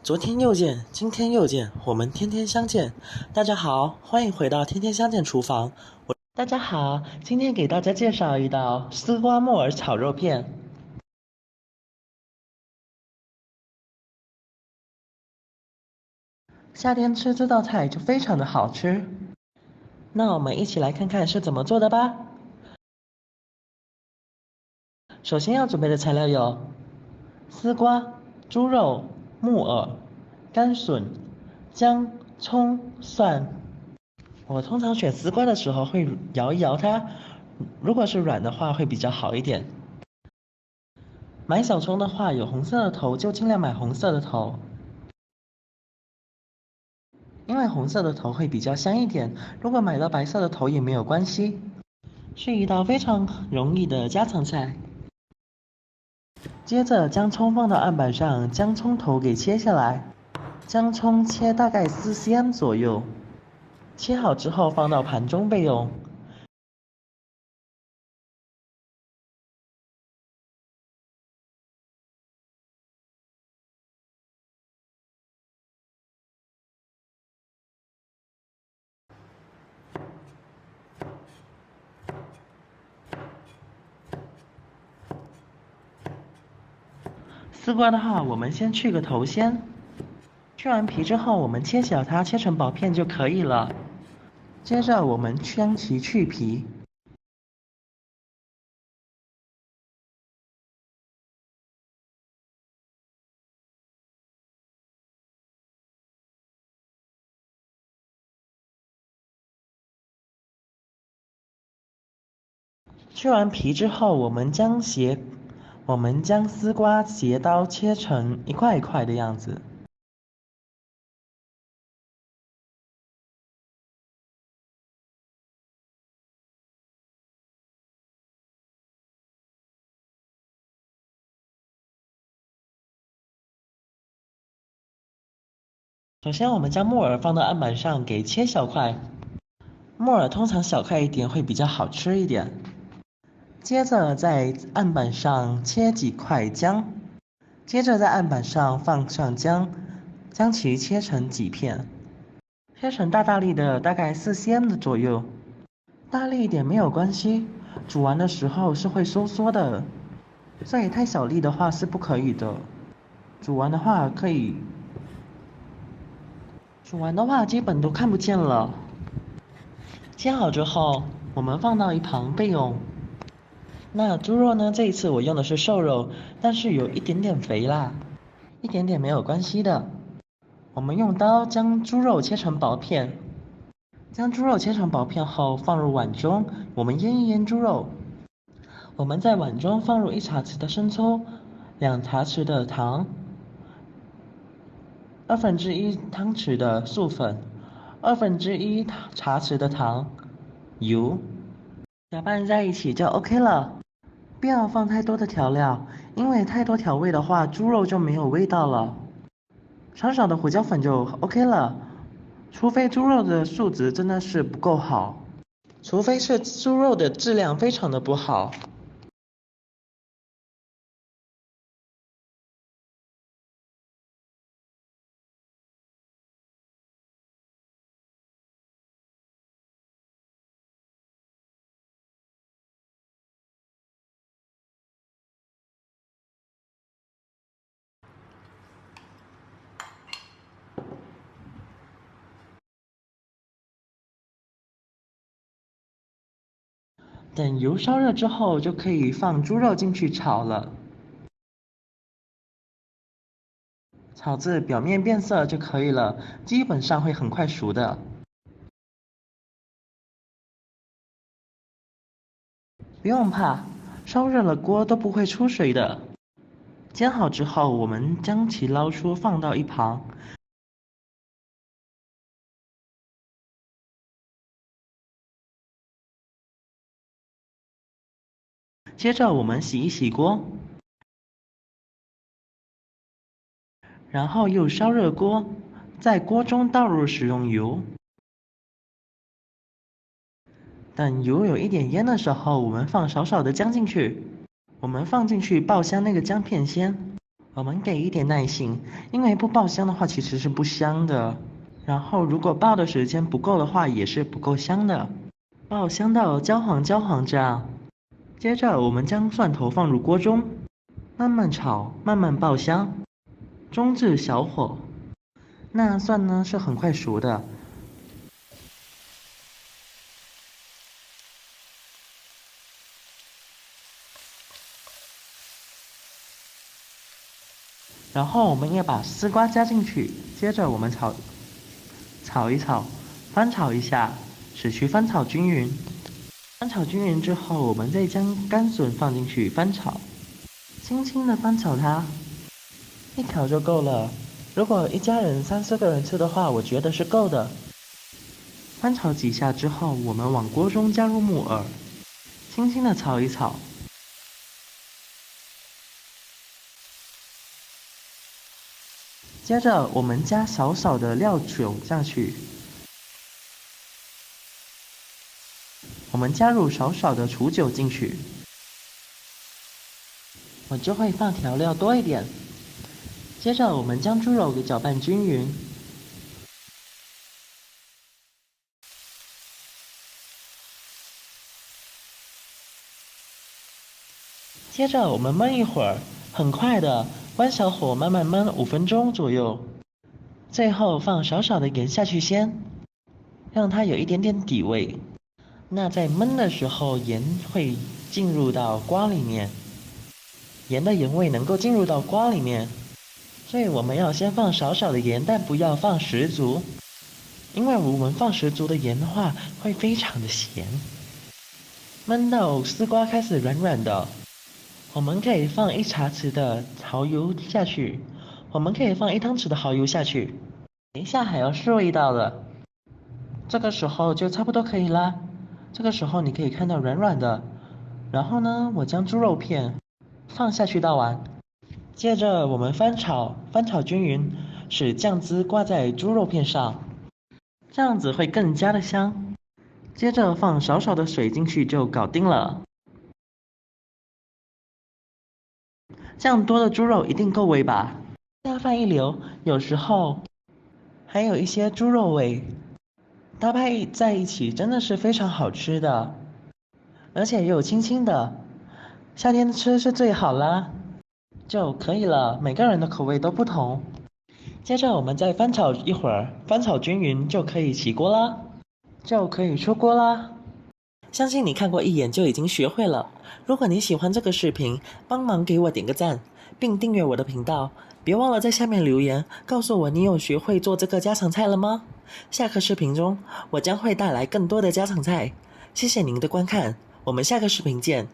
昨天又见，今天又见，我们天天相见。大家好，欢迎回到天天相见厨房。大家好，今天给大家介绍一道丝瓜木耳炒肉片。夏天吃这道菜就非常的好吃。那我们一起来看看是怎么做的吧。首先要准备的材料有丝瓜、猪肉、木耳、甘笋、姜、葱、蒜。我通常选丝瓜的时候会摇一摇它，如果是软的话会比较好一点。买小葱的话，有红色的头就尽量买红色的头，因为红色的头会比较香一点。如果买到白色的头也没有关系，是一道非常容易的家常菜。接着将葱放到案板上，将葱头给切下来，将葱切大概4cm 左右。切好之后放到盘中备用。丝瓜的话，我们先去个头先。去完皮之后，我们切小它，切成薄片就可以了。接着我们将其去皮。去完皮之后，我们将丝瓜斜刀切成一块一块的样子。首先，我们将木耳放到案板上给切小块，木耳通常小块一点会比较好吃一点。接着在案板上切几块姜，接着在案板上放上姜，将其切成几片，切成大粒的，大概4cm 的左右。大粒一点没有关系，煮完的时候是会收缩的，所以太小粒的话是不可以的。煮完的话基本都看不见了。切好之后，我们放到一旁备用。那猪肉呢？这一次我用的是瘦肉，但是有一点点肥啦，一点点没有关系的。我们用刀将猪肉切成薄片，将猪肉切成薄片后放入碗中，我们腌一腌猪肉。我们在碗中放入1茶匙的生抽，2茶匙的糖，1/2汤匙的素粉，1/2茶匙的糖，油，搅拌在一起就 OK 了。不要放太多的调料，因为太多调味的话，猪肉就没有味道了。少少的胡椒粉就 OK 了，除非猪肉的素质真的是不够好，除非是猪肉的质量非常的不好。等油烧热之后，就可以放猪肉进去炒了。炒至表面变色就可以了，基本上会很快熟的。不用怕，烧热了锅都不会出水的。煎好之后，我们将其捞出放到一旁。接着我们洗一洗锅，然后又烧热锅，在锅中倒入食用油。等油有一点烟的时候，我们放少少的姜进去。我们放进去爆香那个姜片先。我们给一点耐心，因为不爆香的话其实是不香的。然后如果爆的时间不够的话，也是不够香的。爆香到焦黄焦黄这样。接着我们将蒜头放入锅中，慢慢炒，慢慢爆香，中至小火。那蒜呢是很快熟的。然后我们也把丝瓜加进去，接着我们炒一炒，翻炒一下，使其翻炒均匀。翻炒均匀之后，我们再将干笋放进去翻炒，轻轻的翻炒它，一条就够了。如果一家人3、4个人吃的话，我觉得是够的。翻炒几下之后，我们往锅中加入木耳，轻轻的炒一炒。接着我们加少少的料酒下去，我们加入少少的楚酒进去，我就会放调料多一点。接着我们将猪肉给搅拌均匀，接着我们焖一会儿，很快的，关小火慢慢焖5分钟左右。最后放少少的盐下去先，让它有一点点底味。那在焖的时候，盐会进入到瓜里面，盐的盐味能够进入到瓜里面，所以我们要先放少少的盐，但不要放十足，因为我们放十足的盐的话，会非常的咸。焖到丝瓜开始软软的，我们可以放1茶匙的蚝油下去，我们可以放1汤匙的蚝油下去。等一下还要试味道的，这个时候就差不多可以啦。这个时候你可以看到软软的，然后呢，我将猪肉片放下去倒完，接着我们翻炒均匀，使酱汁挂在猪肉片上，这样子会更加的香。接着放少少的水进去就搞定了。这样多的猪肉一定够味吧？下饭一流，有时候还有一些猪肉味，搭配在一起真的是非常好吃的，而且又轻轻的，夏天吃是最好啦，就可以了。每个人的口味都不同。接着我们再翻炒一会儿，翻炒均匀就可以起锅啦，就可以出锅啦。相信你看过一眼就已经学会了。如果你喜欢这个视频，帮忙给我点个赞，并订阅我的频道。别忘了在下面留言，告诉我你有学会做这个家常菜了吗？下个视频中，我将会带来更多的家常菜。谢谢您的观看，我们下个视频见。